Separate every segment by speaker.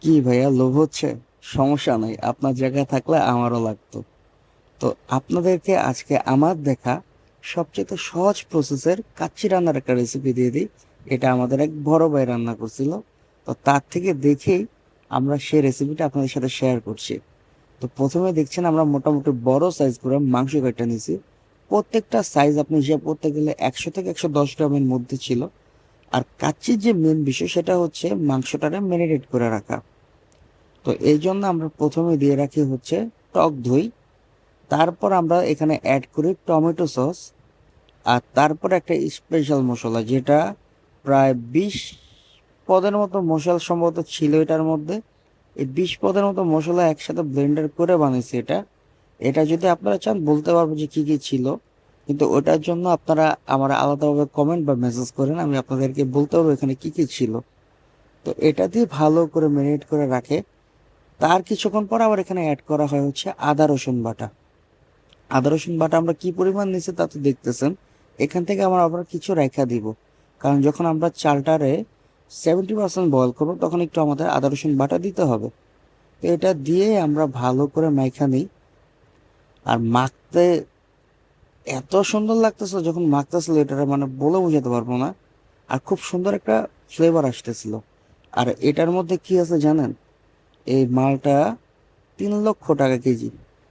Speaker 1: কি ভাইয়া, লোভ হচ্ছে? সমস্যা নাই, আপনার জায়গায় থাকলে আমারও লাগতো। তো আপনাদেরকে আজকে আমার দেখা সবচেয়ে সহজ প্রসেসের কাচ্চি রান্নার একটা রেসিপি দিয়ে দিই। এটা আমাদের এক বড় ভাই রান্না করছিল, তো তার থেকে দেখেই আমরা সেই রেসিপিটা আপনাদের সাথে শেয়ার করছি। তো প্রথমে দেখছেন আমরা মোটামুটি বড় সাইজ করে মাংস কেটে নিছি। প্রত্যেকটা সাইজ আপনি হিসাব করতে গেলে 100 থেকে 110 গ্রামের মধ্যে ছিল। আর কাচ্চির যে মেন বিষয় সেটা হচ্ছে মাংসটারে ম্যারিনেট করে রাখা। তো এই জন্য আমরা প্রথমে দিয়ে রাখি হচ্ছে টক দই। তারপর আমরা এখানে অ্যাড করি টমেটো সস। আর তারপর একটা স্পেশাল মশলা, যেটা প্রায় 20 পদের মতো মশলা সম্ভবত ছিল এটার মধ্যে। এই 20 পদের মতো মশলা একসাথে ব্লেন্ডার করে বানিয়েছি এটা। এটা যদি আপনারা চান বলতে পারবো যে কি কি ছিল, কিন্তু ওটার জন্য আপনারা আমার আলাদাভাবে কমেন্ট বা মেসেজ করেন, আমি আপনাদেরকে বলতে পারবো এখানে কি কি ছিল। তো এটা দিয়ে ভালো করে ম্যারিনেট করে রাখে। তার কিছুক্ষণ পর আবার এখানে অ্যাড করা হয় হচ্ছে আদা রসুন বাটা। আদা রসুন বাটা আমরা কি পরিমাণ নিচ্ছি তা তো দেখতেছেন। এখান থেকে আমরা আবার কিছু রেখা দিব, কারণ যখন আমরা চালটারে 70% বয়ল করবো তখন একটু আমাদের আদা রসুন বাটা দিতে হবে। তো এটা দিয়ে আমরা ভালো করে মাইখা নিই। আর মাখতে এত সুন্দর লাগতেছিল যখন মাখতেছিল, এটা মানে বলে বোঝাতে পারবো না। আর খুব সুন্দর একটা ফ্লেভার আসতেছিল। আর এটার মধ্যে কি আছে জানেন? এই মালটা 3 লক্ষ টাকা কেজি।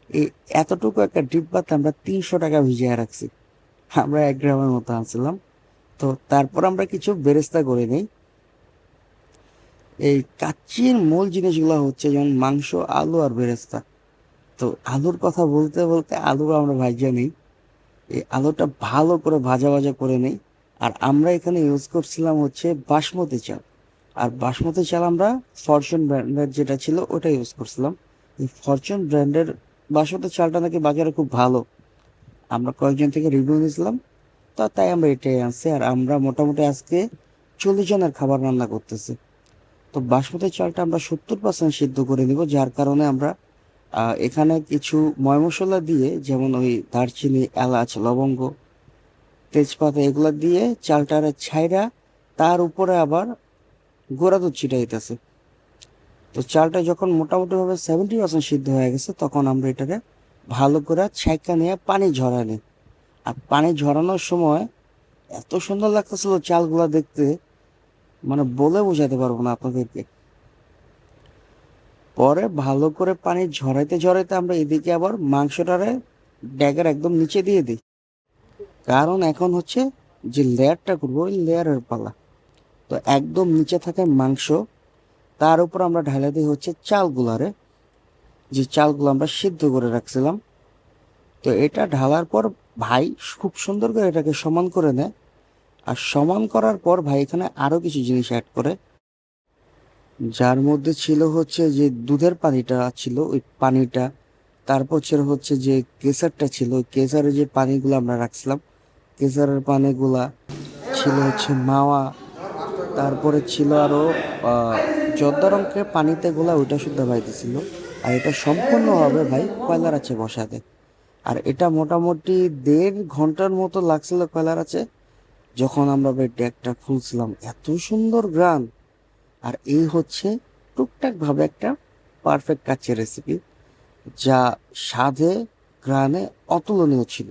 Speaker 1: এই এতটুকু একটা ডিব্বাতে আমরা 300 টাকা ভিজিয়ে রাখছি। আমরা 1 গ্রামের মতো আনছিলাম। তো তারপর আমরা কিছু বেরেস্তা করে নিই। এই কাচ্চির মূল জিনিসগুলো হচ্ছে যেমন মাংস, আলু আর বেরেস্তা। তো আলুর কথা বলতে বলতে আলু আমরা ভাজা নিই। এই আলুটা ভালো করে ভাজা ভাজা করে নিই। আর আমরা এখানে ইউজ করছিলাম হচ্ছে বাসমতি চাল। আর বাসমতি চাল আমরা ফরচুন ব্র্যান্ডের যেটা ছিল ওটা ইউজ করছিলাম। এই ফরচুন ব্র্যান্ডের বাসমতি চালটা নাকি বাজারে খুব ভালো। আমরা কয়েকজন থেকে রিভিউ নিয়েছিলাম, তো তাই আমরা এটাই আনছি। আর আমরা মোটামুটি আজকে 40 জনের খাবার রান্না করতেছি। তো বাসমতি চালটা আমরা 70% সিদ্ধ করে নিব, যার কারণে আমরা এখানে কিছু ময় মশলা দিয়ে, যেমন ওই দারচিনি, এলাচ, লবঙ্গ, তেজপাতা এগুলা দিয়ে চালটারে ছাইরা তার উপরে আবার গুঁড়া দুধ ছিটাইতেছে। তো চালটা যখন মোটামুটি ভাবে 70% সিদ্ধ হয়ে গেছে তখন আমরা এটাকে ভালো করে ছাইকা নিয়ে পানি ঝরাই নিই। আর পানি ঝরানোর সময় এত সুন্দর লাগতেছিল চালগুলা দেখতে, মানে বলে বোঝাতে পারবো না আপনাদেরকে। পরে ভালো করে পানি ঝরাইতে ঝরাইতে আমরা এদিকে আবার মাংসটারে ড্যাগের একদম নিচে দিয়ে দিই। কারণ এখন হচ্ছে যে লেয়ারটা করবো ওই লেয়ারের পালা। তো একদম নিচে থাকে মাংস, তার উপর আমরা ঢালা দিই হচ্ছে চালগুলারে, যে চালগুলো আমরা সিদ্ধ করে রাখছিলাম। তো এটা ঢালার পর ভাই খুব সুন্দর করে এটাকে সমান করে নেয়। আর সমান করার পর ভাই এখানে আরো কিছু জিনিস অ্যাড করে, যার মধ্যে ছিল হচ্ছে যে দুধের পানিটা ছিল ওই পানিটা। তারপর ছিল হচ্ছে যে কেসারটা ছিল, ওই কেসারের যে পানিগুলো আমরা রাখছিলাম, কেসারের পানিগুলা ছিল হচ্ছে মাওয়া। তারপরে ছিল আরো জর্দা রঙের পানিতে গোলা ওইটা শুদ্ধ ভাইতেছিল। আর এটা সম্পূর্ণভাবে ভাই কয়লার আছে বসাতে। আর এটা মোটামুটি 1.5 ঘন্টার মতো লাগছিল কয়লার আছে। যখন আমরা ভাই ডেকটা খুলছিলাম এত সুন্দর গ্রান। আর এই হচ্ছে টুকটাক ভাবে একটা পারফেক্ট কাচ্চি রেসিপি, যা স্বাদে গ্রানে অতুলনীয় ছিল।